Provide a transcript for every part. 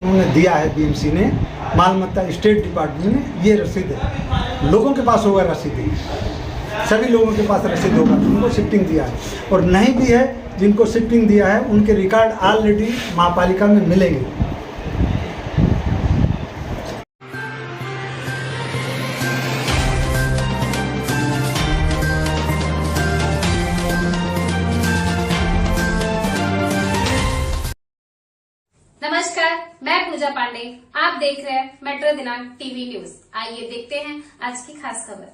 उन्होंने दिया है बीएमसी ने, माल मत्ता स्टेट डिपार्टमेंट ने, ये रसीद है। लोगों के पास होगा रसीद, सभी लोगों के पास रसीद होगा जिनको शिफ्टिंग दिया है, और नहीं भी है जिनको शिफ्टिंग दिया है उनके रिकॉर्ड ऑलरेडी महापालिका में मिलेंगे। नमस्कार, मैं पूजा पांडे। आप देख रहे हैं मेट्रो दिनांक टीवी न्यूज। आइए देखते हैं आज की खास खबर।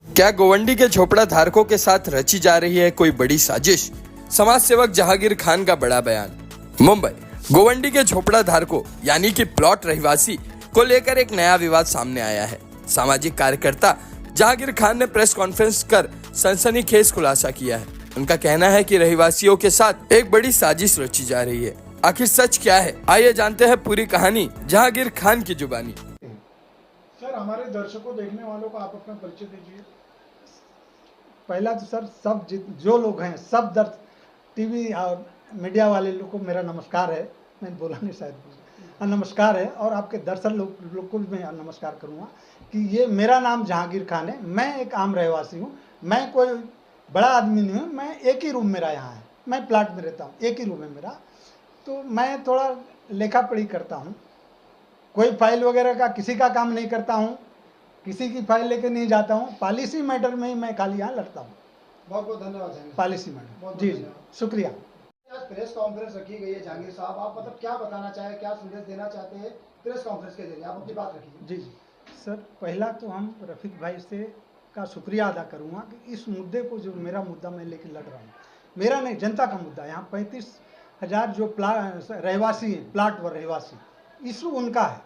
क्या गोवंडी के झोपड़ा धारकों के साथ रची जा रही है कोई बड़ी साजिश? समाज सेवक जहांगीर खान का बड़ा बयान। मुंबई गोवंडी के झोपड़ा धारकों यानी कि प्लॉट रहवासी को लेकर एक नया विवाद सामने आया है। सामाजिक कार्यकर्ता जहांगीर खान ने प्रेस कॉन्फ्रेंस कर सनसनीखेज खुलासा किया है। उनका कहना है कि रहवासियों के साथ एक बड़ी साजिश रची जा रही है। आखिर सच क्या है, आइए जानते हैं पूरी कहानी जहांगीर खान की जुबानी। सर, हमारे दर्शकों देखने वालों को आप अपना परिचय दीजिए। पहला तो सर सब जो लोग हैं सब टीवी और मीडिया वाले लोग को मेरा नमस्कार है। मैं बोला नहीं शायद, नमस्कार है। और आपके दर्शक लोग को भी मैं नमस्कार करूँगा कि ये मेरा नाम जहांगीर खान है। मैं एक आम रहवासी हूँ, मैं कोई बड़ा आदमी नहीं हूँ। मैं एक ही रूम मेरा यहाँ है, मैं प्लाट में रहता हूँ, एक ही रूम है मेरा। तो मैं थोड़ा लेखा पढ़ी करता हूँ, कोई फाइल वगैरह का किसी का काम नहीं करता हूँ, किसी की फाइल लेके नहीं जाता हूँ। पॉलिसी मैटर में ही मैं खाली यहाँ लड़ता हूँ। बहुत बहुत धन्यवाद जहांगीर। पॉलिसी मैटर जी जी, शुक्रिया। आज प्रेस कॉन्फ्रेंस रखी गई है जहांगीर साहब, आप मतलब क्या बताना चाहे, क्या संदेश देना चाहते हैं प्रेस कॉन्फ्रेंस के जरिए? आप अपनी बात रखिए। जी जी सर, पहला तो हम रफीक भाई से का शुक्रिया अदा करूँगा कि इस मुद्दे को, जो मेरा मुद्दा मैं लेके लड़ रहा हूँ, मेरा नहीं जनता का मुद्दा। यहाँ 35,000 जो रहवासी हैं, प्लाट व रहवासी, इशू उनका है।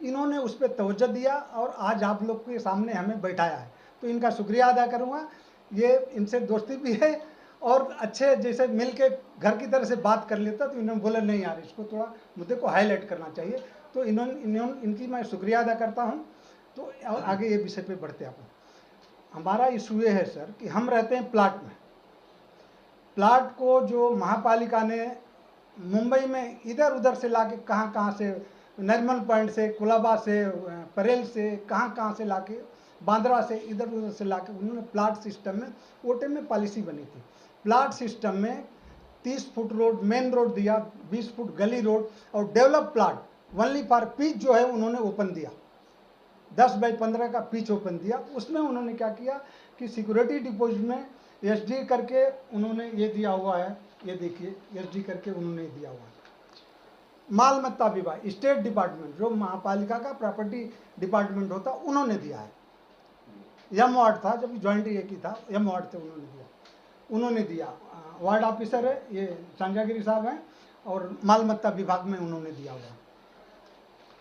इन्होंने उस पर तवज्जो दिया और आज आप लोग के सामने हमें बैठाया है, तो इनका शुक्रिया अदा करूँगा। ये इनसे दोस्ती भी है और अच्छे जैसे मिल के घर की तरह से बात कर लेता, तो इन्होंने बोला नहीं यार, इसको थोड़ा मुद्दे को हाईलाइट करना चाहिए, तो इनकी मैं शुक्रिया अदा करता हूँ। तो आगे ये विषय पे बढ़ते हैं। हमारा इशू ये है सर कि हम रहते हैं प्लाट में। प्लाट को जो महापालिका ने मुंबई में इधर उधर से लाके, कहाँ से, नरिमन पॉइंट से, कुलाबा से, परेल से, कहाँ से लाके, बांद्रा से, इधर उधर से लाके उन्होंने प्लाट सिस्टम में, ओटे में पॉलिसी बनी थी। प्लाट सिस्टम में 30 फुट रोड, मेन रोड दिया, 20 फुट गली रोड, और develop plot only for pitch जो है उन्होंने ओपन दिया, 10 बाई 15 का पिच ओपन दिया। उसमें उन्होंने क्या किया कि सिक्योरिटी डिपॉजिट में एसडी करके उन्होंने ये दिया हुआ है, ये देखिए एसडी करके उन्होंने दिया हुआ है। माल मत्ता विभाग, स्टेट डिपार्टमेंट, जो महापालिका का प्रॉपर्टी डिपार्टमेंट होता, उन्होंने दिया है। एम वार्ड था, जब जॉइंट एक ही था, एम वार्ड थे, उन्होंने दिया। वार्ड ऑफिसर है ये संजागिरी साहब हैं, और माल मत्ता विभाग में उन्होंने दिया हुआ।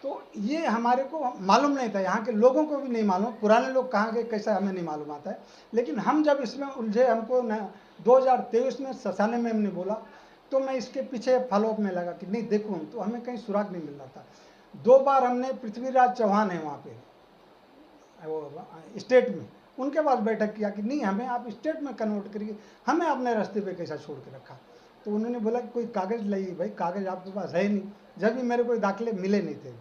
तो ये हमारे को मालूम नहीं था, यहाँ के लोगों को भी नहीं मालूम, पुराने लोग कहाँ के कैसा हमें नहीं मालूम आता है। लेकिन हम जब इसमें उलझे, हमको 2023 में ससाने में हमने बोला, तो मैं इसके पीछे फॉलोअप में लगा कि नहीं देखो, हम तो हमें कहीं सुराग नहीं मिल रहा था। 2 बार हमने पृथ्वीराज चौहान है वहाँ पे वो स्टेट में, उनके पास बैठक किया कि नहीं हमें आप स्टेट में कन्वर्ट करिए, हमें अपने रास्ते पे कैसा छोड़ के रखा। तो उन्होंने बोला कि कोई कागज़ लाइए। भाई कागज़ आपके पास है नहीं, जब भी मेरे कोई दाखिले मिले नहीं थे।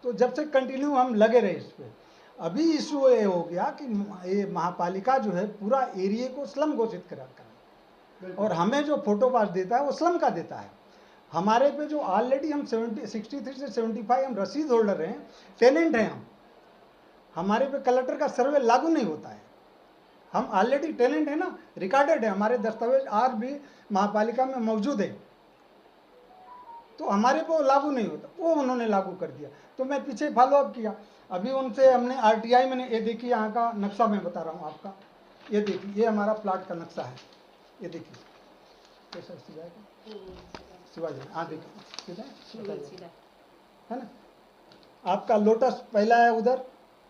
तो जब से कंटिन्यू हम लगे रहे इस पर। अभी इशू ये हो गया कि ये महापालिका जो है पूरा एरिया को स्लम घोषित कर रखा है, और हमें जो फोटो पास देता है वो स्लम का देता है। हमारे पे जो ऑलरेडी हम 63 से 75 हम रसीद होल्डर हैं, टेनेंट हैं, हमारे पे कलेक्टर का सर्वे लागू नहीं होता है। हम ऑलरेडी टेनेंट है ना, रिकॉर्डेड है, हमारे दस्तावेज आज भी महापालिका में मौजूद है, तो हमारे को लागू नहीं होता, वो उन्होंने लागू कर दिया। तो मैं पीछे फॉलोअप किया, अभी उनसे हमने आरटीआई में, ये देखिए यहाँ का नक्शा मैं बता रहा हूँ आपका, ये देखिए, ये हमारा प्लाट का नक्शा है, ये देखिए कैसा शिवाजी, हाँ देखिए सीधा है ना। आपका लोटस पहला है उधर,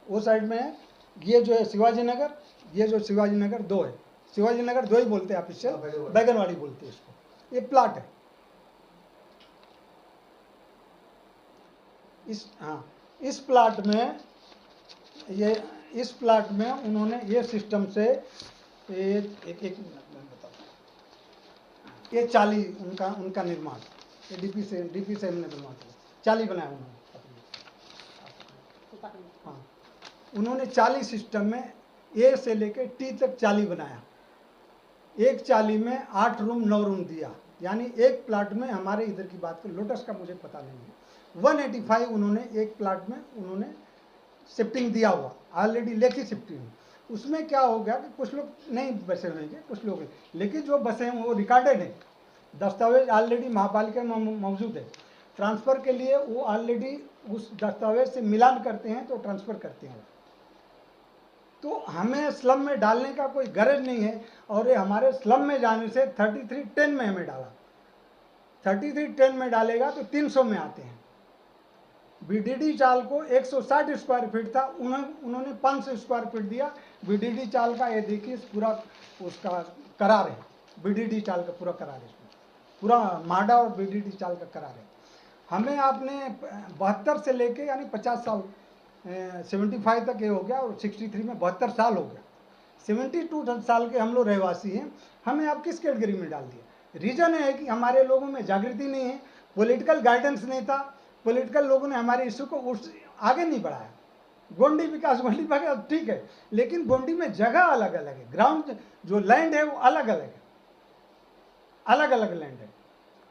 वो साइड में है। ये जो है शिवाजी नगर, ये जो शिवाजी नगर 2 है, शिवाजी नगर 2 ही बोलते हैं आप, इससे बैगनवाड़ी बोलते हैं इसको। ये प्लाट है इस प्लाट में, इस प्लाट में उन्होंने ये सिस्टम से एक मिनट में बताता हूँ, ये 40 उनका निर्माण, ये डीपी से हमने बनवा दिया, चाली बनाया उन्होंने। हाँ, उन्होंने चाली सिस्टम में ए से लेके टी तक चाली बनाया। एक चाली में 8 रूम 9 रूम दिया, यानी एक प्लाट में, हमारे इधर की बात करें, लोटस का मुझे पता नहीं है, 185 उन्होंने एक प्लाट में उन्होंने शिफ्टिंग दिया हुआ, ऑलरेडी लेखी शिफ्टिंग। उसमें क्या हो गया कि कुछ लोग नहीं बसे होंगे, कुछ लोग हैं, लेकिन जो बसे हैं वो रिकॉर्डेड है, दस्तावेज ऑलरेडी महापालिका में मौजूद है। ट्रांसफ़र के लिए वो ऑलरेडी उस दस्तावेज से मिलान करते हैं तो ट्रांसफ़र करते हैं। तो हमें स्लम में डालने का कोई गरज नहीं है, और ये हमारे स्लम में जाने से 3310 में हमें डाला, 3310 में डालेगा तो 300 में आते हैं। बीडीडी चाल को 160 स्क्वायर फीट था, उन्होंने 500 स्क्वायर फीट दिया। बीडीडी चाल का ये देखिए पूरा उसका करार है, बीडीडी चाल का पूरा करार है, इसमें पूरा माडा और बीडीडी चाल का करार है। हमें आपने 72 से लेके यानी 50 साल 75 तक ये हो गया, और 63 में 72 साल हो गया, 72 साल के हम लोग रहवासी हैं, हमें आप किस कैटेगरी में डाल दिया? रीज़न है कि हमारे लोगों में जागृति नहीं है, पॉलिटिकल गाइडेंस नहीं था, पॉलिटिकल लोगों ने हमारे इशू को आगे नहीं बढ़ाया। गोंडी विकास ठीक है, लेकिन गोंडी में जगह अलग अलग है, ग्राउंड जो लैंड है वो अलग अलग है, अलग अलग लैंड है।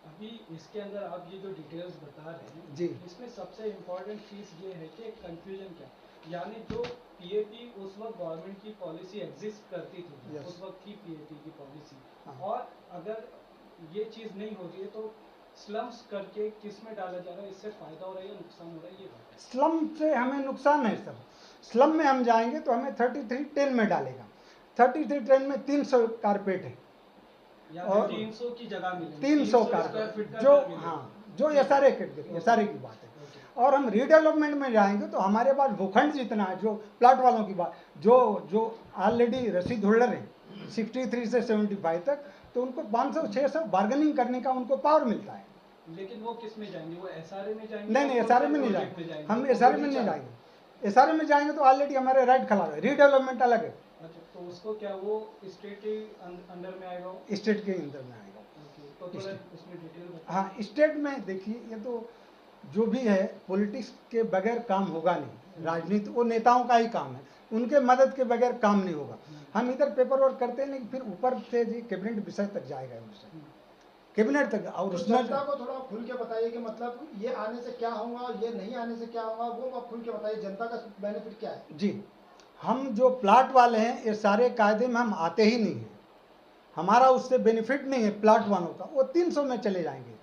अभी इसके अंदर आप ये जो डिटेल्स बता रहे हैं जी, इसमें सबसे इम्पोर्टेंट चीज़ ये है कि कंफ्यूजन क्या, यानी जो पीएपी उस वक्त गवर्नमेंट की पॉलिसी एग्जिस्ट करती थी, Yes. उस वक्त की पीएपी की पॉलिसी, हाँ। और अगर ये चीज़ नहीं हो रही है तो स्लम्स करके किस में डाला जा रहा है, इससे फायदा हो रहा है या नुकसान हो रहा है, ये बात है। स्लम से हमें नुकसान है सर। स्लम में हम जाएंगे तो हमें 3310 में डालेगा, 3310 में 300 कारपेट है, और 300 की जगह मिलेगी, 300 स्क्वायर कारपेट फीट का जो, घर मिलेगा। हाँ, जो एसआरए कैटेगरी, एसआरए की बात है। और हम रीडेवलपमेंट में जाएंगे तो हमारे पास भूखंड जितना है, जो प्लाट वालों की बात, जो ऑलरेडी रसीद होल्डर हैं 63 से 75 तक, तो उनको 500-600 बार्गेनिंग करने का उनको पावर मिलता है। लेकिन वो किस में जाएंगे, वो एसआरए में जाएंगे? नहीं, या एसआरए में नहीं प्रोजेक्ट जाएंगे, जाएंगे? हम एसआरए में नहीं जाएंगे। एसआरए में जाएंगे तो ऑलरेडी हमारे राइट खिला है, रीडेवलपमेंट अलग है, अच्छा, तो उसको क्या वो स्टेट के अंडर में आएगा? स्टेट के अंदर में आएगा। तो थोड़ा उसमें डिटेल बताइए। हाँ, स्टेट में देखिए, ये तो जो भी है पॉलिटिक्स के बगैर काम होगा नहीं, राजनीति वो नेताओं का ही काम है, उनके मदद के बगैर काम नहीं होगा। हम इधर पेपर वर्क करते हैं, लेकिन फिर ऊपर से जी कैबिनेट विषय तक जाएगा, उनसे कैबिनेट तक, और तो उसमें जनता को थोड़ा खुल के बताइए कि मतलब ये आने से क्या होगा, ये नहीं आने से क्या होगा, वो आप खुल के बताइए, जनता का बेनिफिट क्या है। जी, हम जो प्लाट वाले हैं ये सारे कायदे में हम आते ही नहीं हैं, हमारा उससे बेनिफिट नहीं है प्लाट वालों का, वो 300 में चले जाएंगे,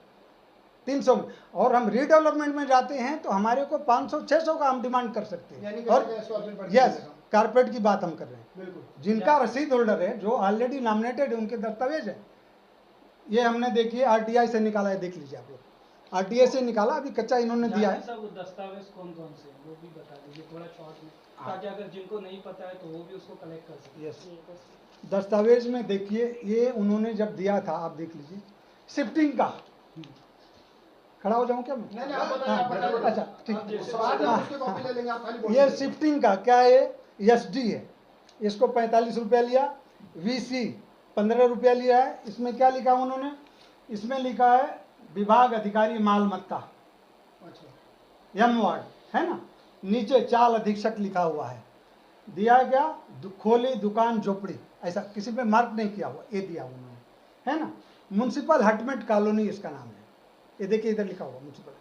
300 में। और हम रीडेवलपमेंट में जाते हैं तो हमारे को 500-600 का हम डिमांड कर सकते हैं। यानी और कि यस, कारपेट की बात हम कर रहे हैं, बिल्कुल। जिनका रसीद होल्डर है, जो ऑलरेडी नॉमिनेटेड है, उनके दस्तावेज है। ये हमने देखिए आरटीआई से निकाला है, देख लीजिए आप लोग, आरटीआई से निकाला, अभी कच्चा इन्होंने दिया है। सब दस्तावेज कौन कौन से हैं वो भी बता दीजिए थोड़ा शॉर्ट में, हाँ। ताकि अगर जिनको नहीं पता है तो वो भी उसको कलेक्ट कर सके। यस, दस्तावेज में देखिए, ये उन्होंने जब दिया था, आप देख लीजिए, शिफ्टिंग का, खड़ा हो जाऊं क्या मैं? नहीं, आप बताइए, आप बताइए। अच्छा, ठीक। आप जैसे बाद में हाँ, उसकी कॉपी ले लेंगे, आप खाली बोल ये दीजिए। शिफ्टिंग का क्या है, एसडी है, इसको 45 रुपया लिया, वीसी 15 रुपया लिया है। इसमें क्या लिखा उन्होंने, इसमें लिखा है विभाग अधिकारी मालमत्ता, अच्छा, एम वार्ड है ना, नीचे चाल अधीक्षक लिखा हुआ है, दिया है क्या, खोली दुकान झोपड़ी, ऐसा किसी पे मार्क नहीं किया हुआ, ये दिया उन्होंने, है ना। म्युनिसिपल हटमेट कॉलोनी इसका नाम है, ये देखिए इधर लिखा हुआ म्युनिसिपल।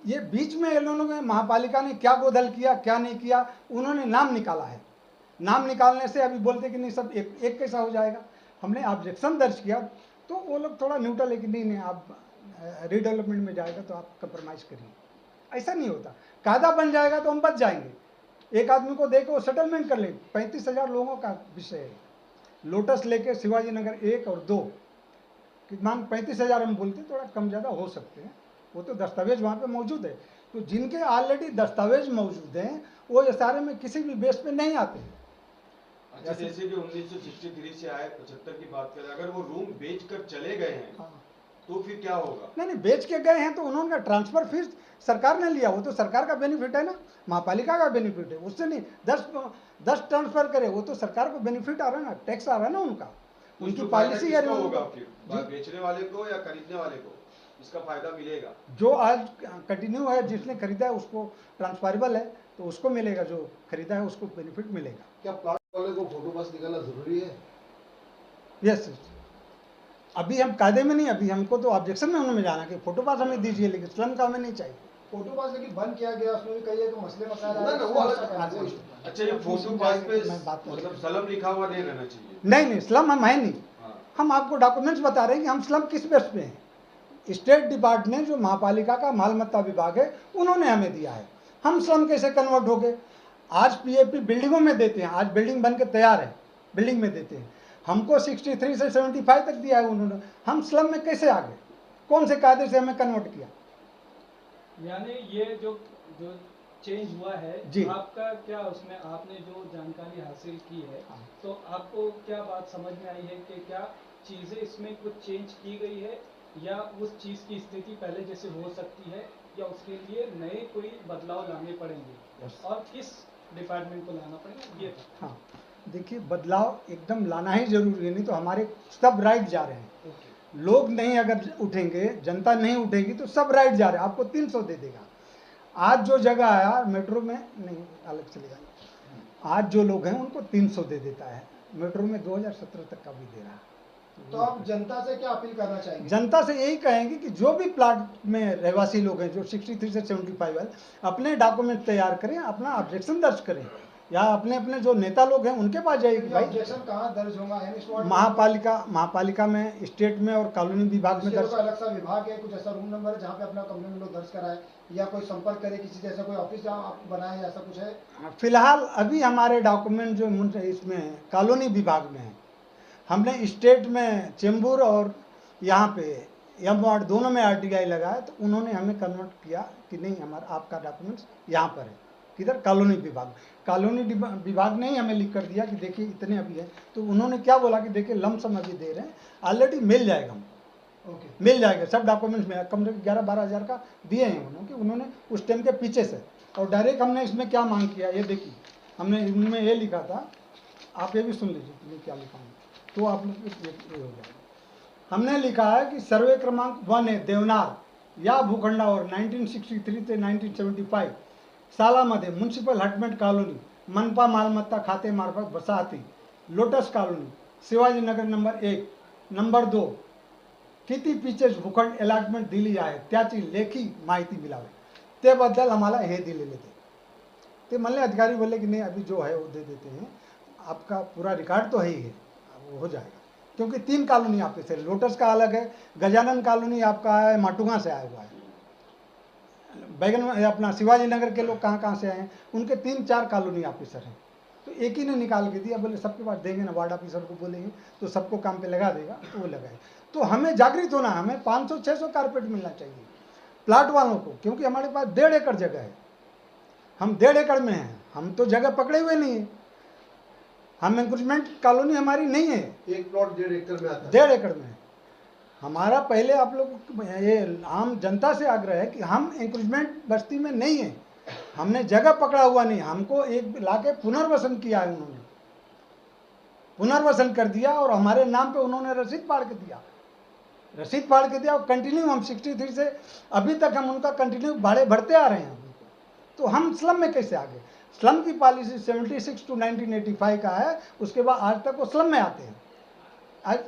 ये बीच में इन लोगों ने, महापालिका ने क्या गोदल किया क्या नहीं किया, उन्होंने नाम निकाला है। नाम निकालने से अभी बोलते कि नहीं सब एक कैसा हो जाएगा। हमने ऑब्जेक्शन दर्ज किया तो वो लोग थोड़ा न्यूट्रल है कि नहीं आप रीडेवलपमेंट में जाएगा तो आप कंप्रोमाइज़ करिए, ऐसा नहीं होता। कायदा बन जाएगा तो हम बच जाएंगे, एक आदमी को देकर वो सेटलमेंट कर लेंगे। 35,000 लोगों का विषय है, लोटस लेके शिवाजी नगर 1 और 2 मान 35,000 हम बोलते, थोड़ा कम ज़्यादा हो सकते हैं, वो तो दस्तावेज वहाँ पे मौजूद है। तो जिनके ऑलरेडी दस्तावेज मौजूद हैं वो एसआरए में किसी भी बेस पे नहीं आते। अच्छा, जैसे कि 1963 से आए 75 की बात करें, अगर वो रूम बेच कर चले गए हैं हाँ। तो फिर क्या होगा? नहीं, बेच के गए हैं तो उन्होंने ट्रांसफर फीस सरकार ने लिया, वो तो सरकार का बेनिफिट है ना, महापालिका का बेनिफिट है, उससे नहीं। 10 ट्रांसफर करे वो तो सरकार को बेनिफिट आ रहा है ना, टैक्स आ रहा है ना उनका, उनकी उसको फायदा पॉलिसी किसको है होगा फिर? बेचने वाले को या खरीदने वाले को? इसका फायदा मिलेगा? जो आज कंटिन्यू है, जिसने खरीदा है उसको ट्रांसफरेबल है तो उसको मिलेगा, जो खरीदा है उसको बेनिफिट मिलेगा। क्या प्लॉट वाले को फोटो पास निकालना जरूरी है? यस, अभी हम कायदे में नहीं, अभी हमको तो ऑब्जेक्शन में उन्होंने जाना कि फोटो पास हमें दीजिए, लेकिन स्लम का हमें नहीं चाहिए। फोटो पास लेकिन बंद किया गया, उसमें भी कई एक मसले मसाइल आए। ना, ना, वो अलग बात है। अच्छा, ये फोटो पास पे मैं बात कर रहा मतलब सलम लिखा हुआ नहीं रहना चाहिए? नहीं, स्लम हम है नहीं। हाँ। हम आपको डॉक्यूमेंट्स बता रहे हैं कि हम स्लम किस बेस पे हैं। स्टेट डिपार्टमेंट जो महापालिका का मालमत्ता विभाग है उन्होंने हमें दिया है, हम स्लम कैसे कन्वर्ट हो गए? आज पीएपी बिल्डिंगों में देते हैं, आज बिल्डिंग बन के तैयार है, बिल्डिंग में देते हैं। हमको 63 से 75 तक दिया है उन्होंने, हम स्लम में कैसे आ गए? कौन से कायदे से हमें कन्वर्ट किया? यानी ये जो चेंज हुआ है जी। आपका क्या उसमें आपने जो जानकारी हासिल की है तो आपको क्या बात समझ में आई है कि क्या चीजें इसमें कुछ चेंज की गई है या उस चीज की स्थिति पहले जैसे हो सकती है या उसके लिए नए कोई बदलाव लाने पड़ेंगे और किस डिपार्टमेंट को लाना पड़ेगा ये था? हाँ, देखिए बदलाव एकदम लाना ही जरूरी है, नहीं तो हमारे सब राइट जा रहे हैं। लोग नहीं अगर उठेंगे, जनता नहीं उठेगी तो सब राइट जा रहे हैं। आपको 300 दे देगा। आज जो जगह आया मेट्रो में नहीं, अलग चलेगा, आज जो लोग हैं उनको 300 दे देता है, मेट्रो में 2017 तक का भी दे रहा है। तो आप जनता से क्या अपील करना चाहेंगे? जनता से यही कहेंगे कि जो भी प्लाट में रहवासी लोग हैं जो 63 से 75 है, अपने डॉक्यूमेंट तैयार करें, अपना ऑब्जेक्शन दर्ज करें, या अपने अपने जो नेता लोग हैं उनके पास जाइए कि भाई ऑब्जेक्शन कहाँ दर्ज होगा? महापालिका में, स्टेट में और कॉलोनी विभाग में दर्ज। अलग सा विभाग है, कुछ ऐसा रूम नंबर है जहाँ पे अपना कंप्लेंट लोग दर्ज कराए, या कोई संपर्क करे किसी जैसा कोई ऑफिस जहाँ आप बनाए, ऐसा कुछ है? फिलहाल अभी हमारे डॉक्यूमेंट जो इसमें कॉलोनी विभाग में है, हमने स्टेट में चेंबूर और यहाँ पे एम वार्ड दोनों में RTI लगाया, तो उन्होंने हमें कन्वर्ट किया कि नहीं, हमारा आपका डॉक्यूमेंट्स यहाँ पर है। किधर? कॉलोनी विभाग ने ही हमें लिख कर दिया कि देखिए इतने अभी है। तो उन्होंने क्या बोला कि देखिए लमसम अभी दे रहे हैं, ऑलरेडी मिल जाएगा हमको। ओके, मिल जाएगा, सब डॉक्यूमेंट्स में कम से कम 11-12 हज़ार का दिए हैं उन्होंने, कि उन्होंने उस टाइम के पीछे से। और डायरेक्ट हमने इसमें क्या मांग किया, ये देखिए हमने इनमें ये लिखा था, आप ये भी सुन लीजिए क्या लिखा हूँ, तो आप लोग ये हो जाएगा। हमने लिखा है कि सर्वे क्रमांक 1 है देवनार या भूखंडावर 1963 ते 1975 सालामध्ये म्युन्सिपल हटमेंट कॉलोनी मनपा मालमत्ता खाते मार्फत वसाहती lotus colony Shivajinagar number 1 number 2 किती पीचेस भूखंड अलॉटमेंट दिली आहे त्याची लेखी माहिती मिळावी, त्याबद्दल आम्हाला हे दिलेले थे। ते म्हणले अधिकारी बोले कि नहीं अभी जो है वो दे देते हैं, आपका पूरा रिकॉर्ड तो है ही है, वो हो जाएगा। क्योंकि 3 कॉलोनी आपके से, लोटस का अलग है, गजानन कॉलोनी आपका है माटुंगा से आया हुआ है, बैगन अपना शिवाजी नगर के लोग कहाँ से आए हैं, उनके 3-4 कॉलोनी ऑफिसर हैं। तो एक ही ने निकाल के दिया, बोले सबके पास देंगे ना, वार्ड ऑफिसर को बोलेंगे तो सबको काम पे लगा देगा, तो वो लगाए। तो हमें जागृत होना, हमें 500-600 कारपेट मिलना चाहिए प्लाट वालों को, क्योंकि हमारे पास 1.5 एकड़ जगह है, हम 1.5 एकड़ में हैं, हम तो जगह पकड़े हुए नहीं है, हम इंक्रोचमेंट कॉलोनी हमारी नहीं है। एक प्लॉट 1.5 एकड़ में आता है। 1.5 एकड़ में हमारा। पहले आप लोग ये आम जनता से आग्रह है कि हम इंक्रोचमेंट बस्ती में नहीं है, हमने जगह पकड़ा हुआ नहीं, हमको एक लाके पुनर्वसन किया है, उन्होंने पुनर्वसन कर दिया और हमारे नाम पे उन्होंने रसीद फाड़ के दिया, और कंटिन्यू हम 63 से अभी तक हम उनका कंटिन्यू भाड़े भरते आ रहे हैं। तो हम स्लम में कैसे आ गए? स्लम की पॉलिसी 76 to 1985 का है, उसके बाद आज तक वो स्लम में आते हैं।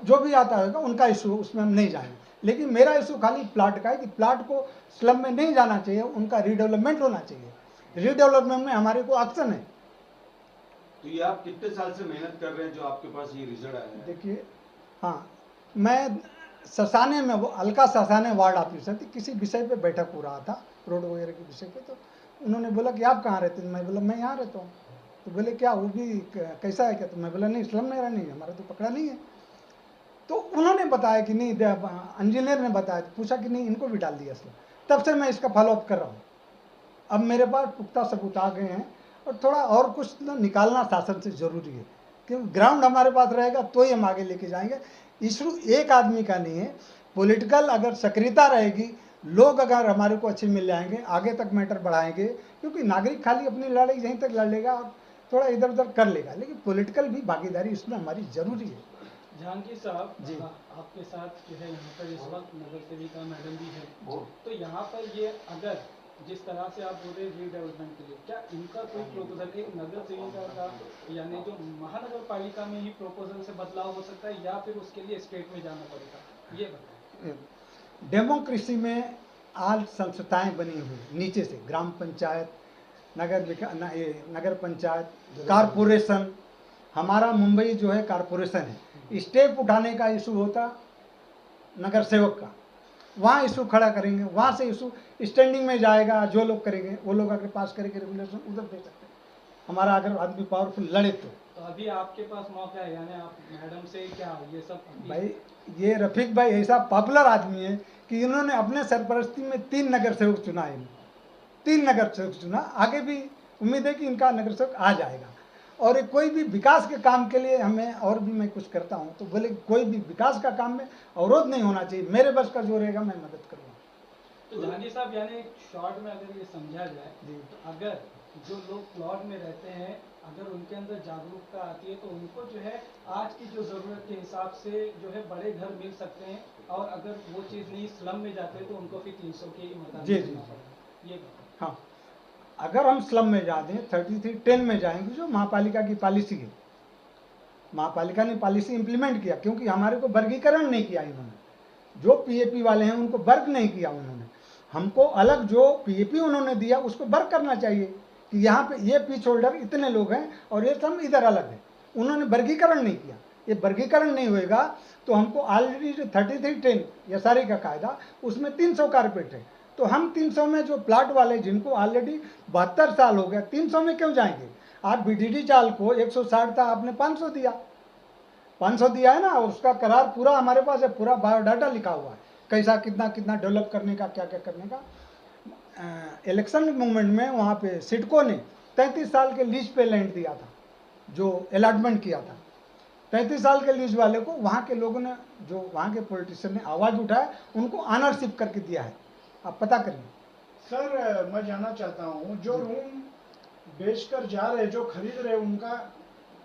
जो भी आता होगा उनका इशू, उसमें हम नहीं जाएंगे, लेकिन मेरा इशू खाली प्लाट का है कि प्लाट को स्लम में नहीं जाना चाहिए, उनका रीडेवलपमेंट होना चाहिए। रीडेवलपमेंट में हमारे को एक्शन है। तो ये आप कितने साल से मेहनत कर रहे हैं जो आपके पास ये रिजल्ट आया है? देखिए, हाँ, मैं ससाने में, वो अलका ससाने वार्ड ऑफिसर थी, किसी विषय पे बैठक हो रहा था रोड वगैरह के विषय पे, तो उन्होंने बोला कि आप कहाँ रहते हैं? मैं बोला मैं यहाँ रहता हूँ। तो बोले क्या वो भी कैसा है क्या? तो मैं बोला नहीं, स्लम मेरा नहीं है, हमारा तो पकड़ा नहीं है। तो उन्होंने बताया कि नहीं, इंजीनियर ने बताया, पूछा कि नहीं इनको भी डाल दिया स्लम। तब से मैं इसका फॉलोअप कर रहा हूँ। अब मेरे पास पुख्ता सबूत आ गए हैं, और थोड़ा और कुछ निकालना शासन से ज़रूरी है, क्योंकि ग्राउंड हमारे पास रहेगा तो ही हम आगे लेके जाएंगे। इशू एक आदमी का नहीं है, पॉलिटिकल अगर सक्रियता रहेगी, लोग अगर हमारे को अच्छे मिल जाएंगे, आगे तक मैटर बढ़ाएंगे, क्योंकि नागरिक खाली अपनी लड़ाई यहीं तक लड़ लेगा, थोड़ा इधर उधर कर लेगा, लेकिन पॉलिटिकल भी भागीदारी इसमें हमारी ज़रूरी है। जहांगीर साहब जी। आपके साथ जो है यहाँ पर इस वक्त नगर सेविका मैडम भी है, तो यहाँ पर ये अगर जिस तरह से आप बोल रहे हैं रीडेवलपमेंट के लिए, क्या इनका कोई प्रोपोजल एक नगर सेविका का यानी जो महानगर पालिका में ही प्रोपोजल से बदलाव हो सकता है या फिर उसके लिए स्टेट में जाना पड़ेगा, ये बताएं। डेमोक्रेसी में आज संस्थाएं बनी हुई नीचे से, ग्राम पंचायत, नगर पंचायत, कारपोरेशन। हमारा मुंबई जो है कारपोरेशन है, स्टेप उठाने का इशू होता नगर सेवक का, वहाँ इशू खड़ा करेंगे, वहाँ से इशू स्टैंडिंग में जाएगा, जो लोग करेंगे वो लोग अगर पास करेंगे रेगुलेशन उधर दे सकते हैं। हमारा अगर आदमी पावरफुल लड़े तो अभी आपके पास मौका है, यानी आप मैडम से क्या ये सब भाई, ये रफीक भाई ऐसा पॉपुलर आदमी है कि इन्होंने अपने सरपरस्ती में 3 नगर सेवक चुना है, 3 नगर सेवक चुना। आगे भी उम्मीद है कि इनका नगर सेवक आ जाएगा। और कोई भी विकास के काम के लिए हमें, और भी मैं कुछ करता हूँ तो बोले कोई भी विकास का काम में अवरोध नहीं होना चाहिए, मेरे बस का जो रहेगा मैं मदद करूँगा। तो जहांगीर साहब, यानी शॉर्ट में अगर ये समझा जाए तो अगर जो लोग प्लॉट में रहते हैं, अगर उनके अंदर जागरूकता आती है तो उनको जो है आज की जो ज़रूरत के हिसाब से जो है बड़े घर मिल सकते हैं, और अगर वो चीज़ नहीं स्लम में जाते हैं तो उनको फिर 300 के मकान जी, मिलना जी। पड़ेगा। ये हाँ, अगर हम स्लम में जा दें 3310 में जाएंगे, जो महापालिका की पॉलिसी है, महापालिका ने पॉलिसी इंप्लीमेंट किया, क्योंकि हमारे को वर्गीकरण नहीं किया इन्होंने। जो पीएपी वाले हैं उनको वर्ग नहीं किया उन्होंने, हमको अलग जो पीएपी उन्होंने दिया उसको वर्ग करना चाहिए कि यहाँ पे ये पिच होल्डर इतने लोग हैं और ये सब इधर अलग है। उन्होंने वर्गीकरण नहीं किया, ये वर्गीकरण नहीं होएगा तो हमको ऑलरेडी जो 3310 यसारी का कायदा, उसमें 300 कारपेट है, तो हम 300 में जो प्लाट वाले जिनको ऑलरेडी 72 साल हो गया, 300 में क्यों जाएंगे। आप बीडीडी चाल को 160 था, आपने 500 दिया, 500 दिया है ना, उसका करार पूरा हमारे पास है, पूरा बायोडाटा लिखा हुआ है, कैसा कितना कितना डेवलप करने का, क्या क्या करने का। इलेक्शन मूवमेंट में वहाँ पे सिडको ने 33 साल के लीज पे लैंड दिया था, जो अलॉटमेंट किया था 33 साल के लीज वाले को, वहाँ के लोगों ने, जो वहाँ के पॉलिटिशियन ने आवाज़ उठाया, उनको ऑनरशिप करके दिया है। आप पता करिए। सर, मैं जानना चाहता हूँ, जो रूम बेचकर जा रहे, जो खरीद रहे, उनका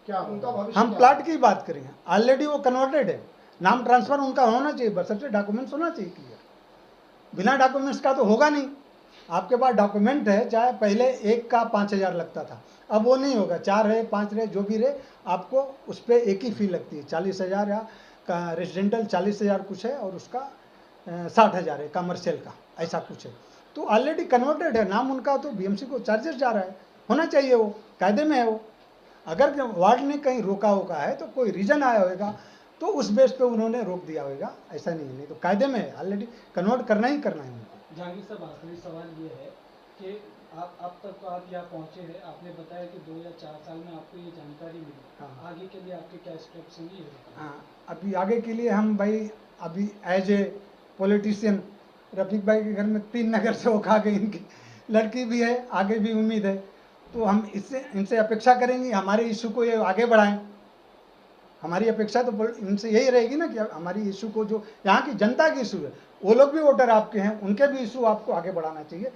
क्या, उनका भविष्य हम क्या? प्लाट की बात करेंगे, ऑलरेडी वो कन्वर्टेड है, नाम ट्रांसफर उनका होना चाहिए, बस सबसे डॉक्यूमेंट्स होना चाहिए क्लियर। बिना डॉक्यूमेंट्स का तो होगा नहीं। आपके पास डॉक्यूमेंट है, चाहे पहले एक का 5000 लगता था, अब वो नहीं होगा, 4 रहे 5 रहे जो भी रहे, आपको उस पर एक ही फी लगती है, 40,000 या का रेजिडेंटल 40,000 कुछ है, और उसका 60,000 है कमर्शियल का, ऐसा कुछ है। तो ऑलरेडी कन्वर्टेड है नाम उनका, तो बीएमसी को चार्जेस जा रहा है, होना चाहिए, वो कायदे में है वो। अगर वार्ड ने कहीं रोका होगा है तो कोई रीज़न आया होगा, तो उस बेस पे उन्होंने रोक दिया होगा, ऐसा नहीं तो कायदे में है, ऑलरेडी कन्वर्ट करना ही करना है उनको। जहांगीर साहब, आखिरी सवाल ये है कि आप अब तक तो आप यहाँ पहुँचे हैं, आपने बताया कि 2 या 4 साल में आपको ये जानकारी मिली, हाँ। आगे के लिए आपके क्या स्टेप्स होंगे? हाँ, अभी आगे के लिए हम भाई, अभी एज ए पॉलिटिशियन, रफीक भाई के घर में 3 नगर सेवक आ गए, इनकी लड़की भी है, आगे भी उम्मीद है, तो हम इनसे अपेक्षा करेंगे हमारे इशू को ये आगे बढ़ाएं। हमारी अपेक्षा तो इनसे यही रहेगी ना कि हमारी इशू को, जो यहाँ की जनता की इशू है, वो लोग भी वोटर आपके हैं, उनके भी इशू आपको आगे बढ़ाना चाहिए।